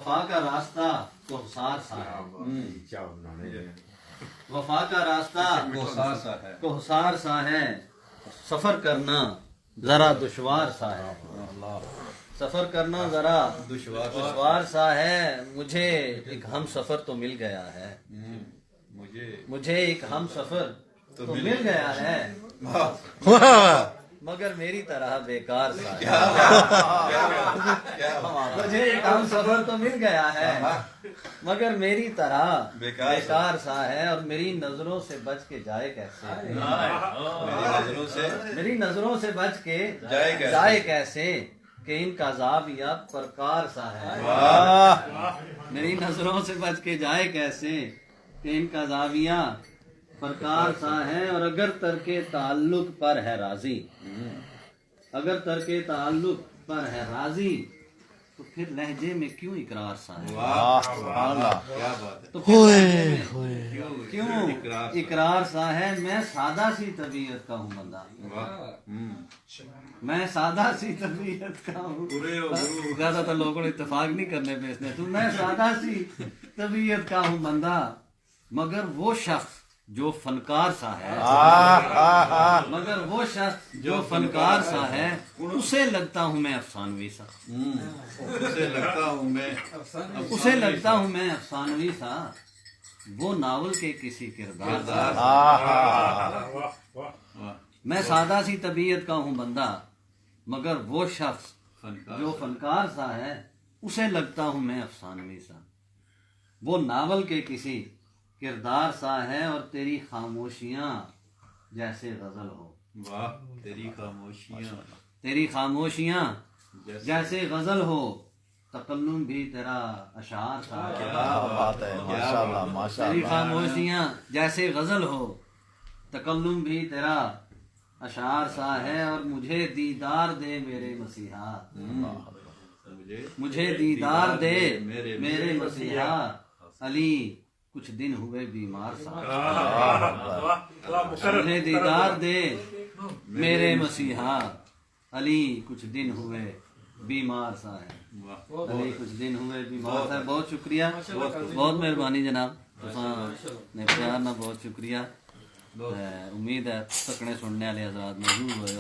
وفا کا راستہ کوہسار سا ہے، وفا کا راستہ کوہسار سا ہے، سفر کرنا ذرا دشوار سا ہے، سفر کرنا ذرا دشوار سا ہے، مجھے ایک ہم سفر تو مل گیا ہے، مجھے ایک ہم سفر تو مل گیا ہے، مگر میری طرح بیکار سا ہے، مجھے ایک ہم سفر تو مل گیا ہے مگر میری طرح بیکار سا ہے، اور میری نظروں سے بچ کے جائے کیسے، میری نظروں سے بچ کے جائے کیسے کہ ان کا عذابیہ پرکار سا ہے، میری نظروں سے بچ کے جائے کیسے کہ ان کا عذابیہ پرکار سا ہے، اور اگر ترک تعلق پر ہے راضی، اگر ترک تعلق پر ہے راضی تو پھر لہجے میں کیوں اقرار سا ہے، تو پھر لہجے میں کیوں اقرار سا ہے، میں سادہ سی طبیعت کا ہوں بندہ، میں سادہ سی طبیعت کا ہوں، زیادہ تر لوگوں نے اتفاق نہیں کرنے پہ اس نے، تو میں سادہ سی طبیعت کا ہوں بندہ، مگر وہ شخص جو فنکار سا ہے، مگر وہ شخص جو فنکار سا ہے، اسے لگتا ہوں میں افسانوی سا، اسے لگتا ہوں میں افسانوی سا، وہ ناول کے کسی کردار سا، میں سادہ سی طبیعت کا ہوں بندہ، مگر وہ شخص جو فنکار سا ہے، اسے لگتا ہوں میں افسانوی سا، وہ ناول کے کسی کردار سا ہے، اور تیری خاموشیاں جیسے غزل ہو، تیری خاموشیاں جیسے غزل ہو، تکلم بھی تیرا اشعار سا ہے، تیری خاموشیاں جیسے غزل ہو، تکلم بھی تیرا اشعار سا ہے، اور مجھے دیدار دے میرے مسیحا، مجھے دیدار دے میرے مسیحا، علی کچھ دن ہوئے بیمار سا، مجھے دیدار دے میرے مسیحا، علی کچھ دن ہوئے بیمار سا ہے، علی کچھ دن ہوئے بیمار سا ہے۔ بہت شکریہ، بہت مہربانی جناب، نے پیار نہ، بہت شکریہ، امید ہے تکنے سننے والے حضرات موجود ہوئے